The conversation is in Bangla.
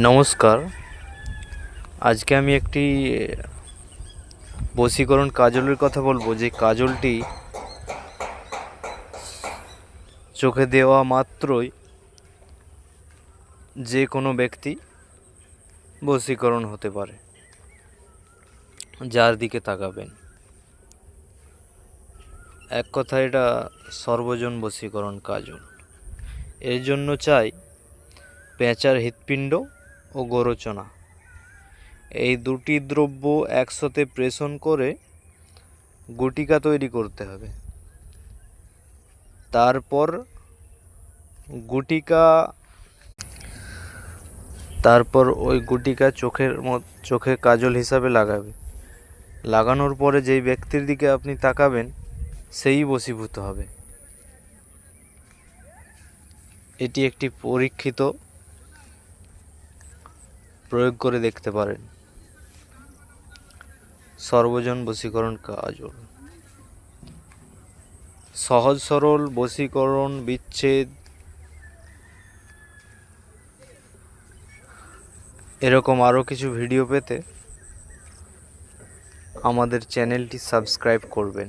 নমস্কার। আজকে আমি একটি বশীকরণ কাজলের কথা বলবো, যে কাজলটি চোখে দেওয়া মাত্রই যে কোনো ব্যক্তি বশীকরণ হতে পারে, যার দিকে তাকাবেন। এক কথা, এটা সর্বজন বশীকরণ কাজল। এর জন্য চাই পেঁচার হৃৎপিণ্ড ও গোরচনা, এই দুটি দ্রব্য একসাথে প্রেষণ করে গুটিকা তৈরি করতে হবে। তারপর ওই গুটিকা চোখে কাজল হিসাবে লাগাবে। লাগানোর পরে যেই ব্যক্তির দিকে আপনি তাকাবেন সেই বশীভূত হবে। এটি একটি পরীক্ষিত প্রয়োগ করে দেখতে পারেন। সর্বজন বশীকরণ কাজল সহজ সরল বশীকরণ, বিচ্ছেদ, এরকম আরও কিছু ভিডিও পেতে আমাদের চ্যানেলটি সাবস্ক্রাইব করবেন।